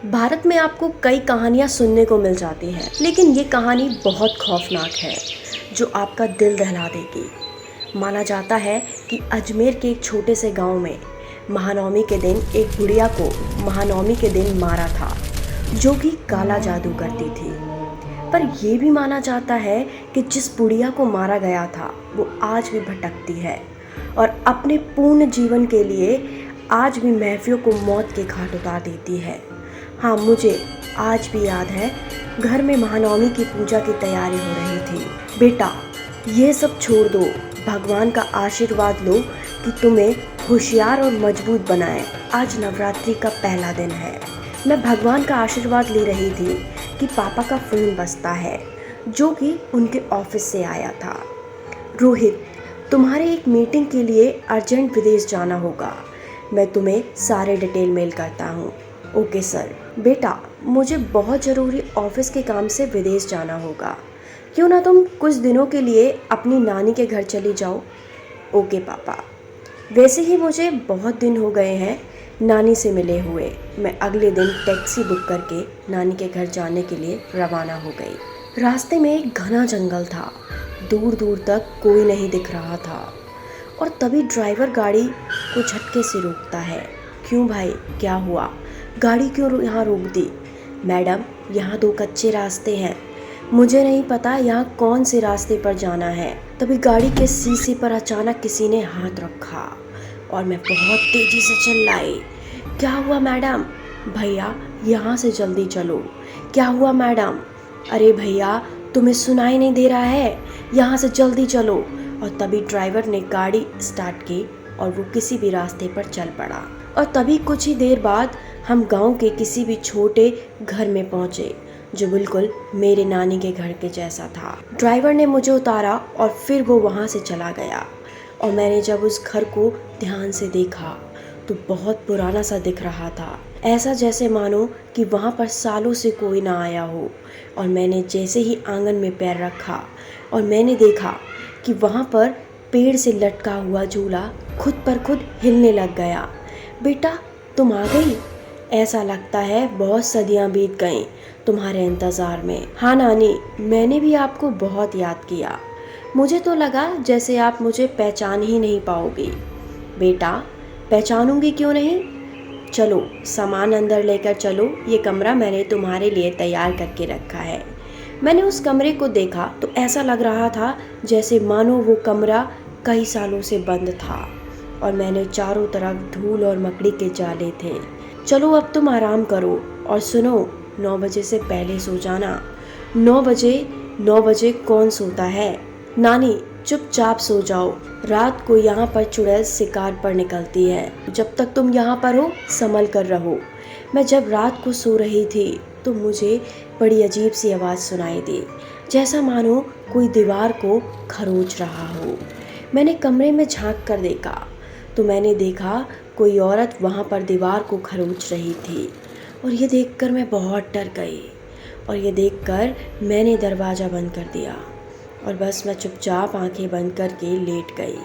भारत में आपको कई कहानियां सुनने को मिल जाती हैं, लेकिन ये कहानी बहुत खौफनाक है जो आपका दिल दहला देगी। माना जाता है कि अजमेर के एक छोटे से गांव में महानवमी के दिन एक बुढ़िया को महानवमी के दिन मारा था, जो कि काला जादू करती थी। पर यह भी माना जाता है कि जिस बुढ़िया को मारा गया था वो आज भी भटकती है और अपने पूर्ण जीवन के लिए आज भी महफियों को मौत के घाट उतार देती है। हाँ, मुझे आज भी याद है, घर में महानवमी की पूजा की तैयारी हो रही थी। बेटा, ये सब छोड़ दो, भगवान का आशीर्वाद लो कि तुम्हें होशियार और मजबूत बनाए। आज नवरात्रि का पहला दिन है। मैं भगवान का आशीर्वाद ले रही थी कि पापा का फ़ोन बजता है, जो कि उनके ऑफिस से आया था। रोहित, तुम्हारे एक मीटिंग के लिए अर्जेंट विदेश जाना होगा। मैं तुम्हें सारे डिटेल मेल करता हूँ। Okay sir. बेटा, मुझे बहुत ज़रूरी ऑफिस के काम से विदेश जाना होगा। क्यों ना तुम कुछ दिनों के लिए अपनी नानी के घर चली जाओ। ओके पापा। वैसे ही मुझे बहुत दिन हो गए हैं नानी से मिले हुए। मैं अगले दिन टैक्सी बुक करके नानी के घर जाने के लिए रवाना हो गई। रास्ते में एक घना जंगल था, दूर दूर तक कोई नहीं दिख रहा था। और तभी ड्राइवर गाड़ी को झटके से रोकता है। क्यों भाई, क्या हुआ? गाड़ी क्यों यहाँ रोक दी? मैडम, यहाँ 2 कच्चे रास्ते हैं, मुझे नहीं पता यहाँ कौन से रास्ते पर जाना है। तभी गाड़ी के शीशे पर अचानक किसी ने हाथ रखा और मैं बहुत तेज़ी से चिल्लाई, क्या हुआ मैडम? भैया, यहाँ से जल्दी चलो। क्या हुआ मैडम? अरे भैया, तुम्हें सुनाई नहीं दे रहा है? यहाँ से जल्दी चलो। और तभी ड्राइवर ने गाड़ी स्टार्ट की और वो किसी भी रास्ते पर चल पड़ा। और तभी कुछ ही देर बाद हम गांव के किसी भी छोटे घर में पहुंचे, जो बिल्कुल मेरे नानी के घर के जैसा था। ड्राइवर ने मुझे उतारा और फिर वो वहां से चला गया। और मैंने जब उस घर को ध्यान से देखा तो बहुत पुराना सा दिख रहा था, ऐसा जैसे मानो कि वहाँ पर सालों से कोई ना आया हो। और मैंने जैसे ही आंगन में पैर रखा और मैंने देखा कि वहाँ पर पेड़ से लटका हुआ झूला खुद पर खुद हिलने लग गया। बेटा, तुम आ गई? ऐसा लगता है बहुत सदियां बीत गईं तुम्हारे इंतज़ार में। हाँ नानी, मैंने भी आपको बहुत याद किया। मुझे तो लगा जैसे आप मुझे पहचान ही नहीं पाओगी। बेटा, पहचानूंगी क्यों नहीं? चलो, सामान अंदर लेकर चलो, ये कमरा मैंने तुम्हारे लिए तैयार करके रखा है। मैंने उस कमरे को देखा तो ऐसा लग रहा था जैसे मानो वो कमरा कई सालों से बंद था और मैंने चारों तरफ धूल और मकड़ी के जाले थे। चलो अब तुम आराम करो और सुनो, 9 बजे से पहले सो जाना। 9 बजे कौन सोता है? नानी, चुपचाप सो जाओ। रात को यहाँ पर चुड़ैल शिकार पर निकलती है। जब तक तुम यहाँ पर हो, संभल कर रहो। मैं जब रात को सो रही थी तो मुझे बड़ी अजीब सी आवाज़ सुनाई दी, जैसा मानो कोई दीवार को खरोच रहा हो। मैंने कमरे में झांक कर देखा तो मैंने देखा कोई औरत वहाँ पर दीवार को खरोच रही थी। और ये देखकर मैं बहुत डर गई और ये देखकर मैंने दरवाज़ा बंद कर दिया और बस मैं चुपचाप आंखें बंद करके लेट गई।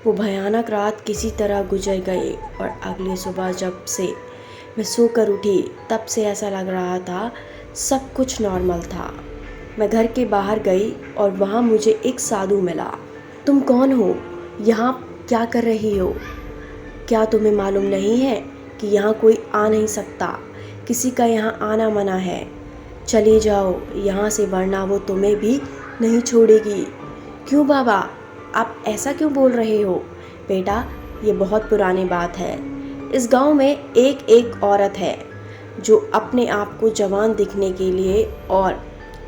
वो भयानक रात किसी तरह गुजर गई और अगली सुबह जब से मैं सोकर उठी तब से ऐसा लग रहा था सब कुछ नॉर्मल था। मैं घर के बाहर गई और वहाँ मुझे एक साधु मिला। तुम कौन हो? यहाँ क्या कर रही हो? क्या तुम्हें मालूम नहीं है कि यहाँ कोई आ नहीं सकता? किसी का यहाँ आना मना है। चली जाओ यहाँ से, वरना वो तुम्हें भी नहीं छोड़ेगी। क्यों बाबा, आप ऐसा क्यों बोल रहे हो? बेटा, ये बहुत पुरानी बात है। इस गांव में एक औरत है जो अपने आप को जवान दिखने के लिए और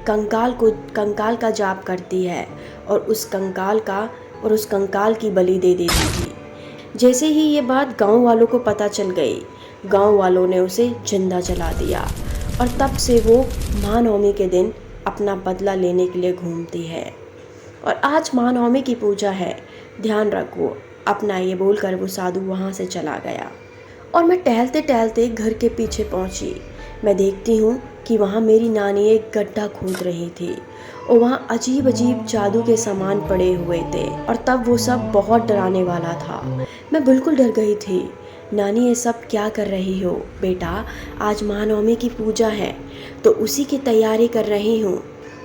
कंकाल का जाप करती है और उस कंकाल की बलि दे देती थी। जैसे ही ये बात गांव वालों को पता चल गई, गांव वालों ने उसे जिंदा जला दिया और तब से वो महानवमी के दिन अपना बदला लेने के लिए घूमती है। और आज महानवमी की पूजा है, ध्यान रखो अपना, ये बोलकर वो साधु वहाँ से चला गया। और मैं टहलते टहलते घर के पीछे पहुँची। मैं देखती हूँ कि वहाँ मेरी नानी एक गड्ढा खोद रही थी और वहाँ अजीब अजीब जादू के सामान पड़े हुए थे और तब वो सब बहुत डराने वाला था। मैं बिल्कुल डर गई थी। नानी ये सब क्या कर रही हो? बेटा, आज महानवमी की पूजा है तो उसी की तैयारी कर रही हूँ।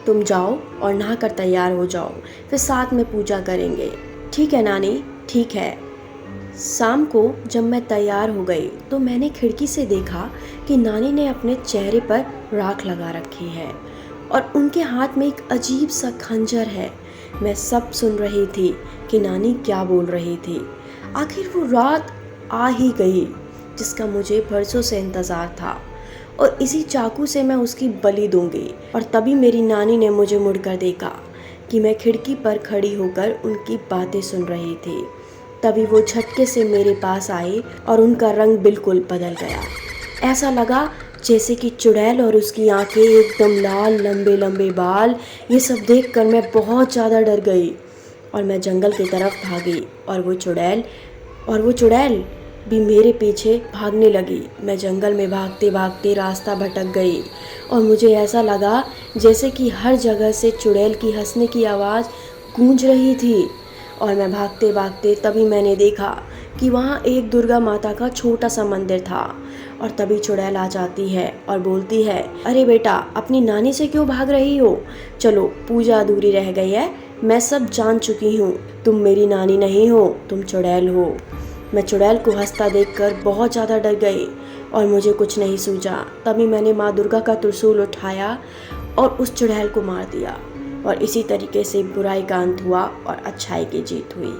तुम जाओ और नहाकर तैयार हो जाओ, फिर साथ में पूजा करेंगे। ठीक है नानी, ठीक है। शाम को जब मैं तैयार हो गई तो मैंने खिड़की से देखा कि नानी ने अपने चेहरे पर राख लगा रखी है और उनके हाथ में एक अजीब सा खंजर है। मैं सब सुन रही थी कि नानी क्या बोल रही थी। आखिर वो रात आ ही गई जिसका मुझे बरसों से इंतज़ार था, और इसी चाकू से मैं उसकी बलि दूंगी। और तभी मेरी नानी ने मुझे मुड़कर देखा कि मैं खिड़की पर खड़ी होकर उनकी बातें सुन रही थी। तभी वो झटके से मेरे पास आए और उनका रंग बिल्कुल बदल गया। ऐसा लगा जैसे कि चुड़ैल, और उसकी आंखें एकदम लाल, लंबे लंबे बाल। ये सब देखकर मैं बहुत ज़्यादा डर गई और मैं जंगल की तरफ भागी, और वो चुड़ैल भी मेरे पीछे भागने लगी। मैं जंगल में भागते भागते रास्ता भटक गई और मुझे ऐसा लगा जैसे कि हर जगह से चुड़ैल की हंसने की आवाज़ गूंज रही थी। और मैं भागते भागते तभी मैंने देखा कि वहाँ एक दुर्गा माता का छोटा सा मंदिर था। और तभी चुड़ैल आ जाती है और बोलती है, अरे बेटा, अपनी नानी से क्यों भाग रही हो? चलो, पूजा अधूरी रह गई है। मैं सब जान चुकी हूँ, तुम मेरी नानी नहीं हो, तुम चुड़ैल हो। मैं चुड़ैल को हंसता देखकर बहुत ज़्यादा डर गई और मुझे कुछ नहीं सूझा। तभी मैंने माँ दुर्गा का त्रिशूल उठाया और उस चुड़ैल को मार दिया। और इसी तरीके से बुराई का अंत हुआ और अच्छाई की जीत हुई।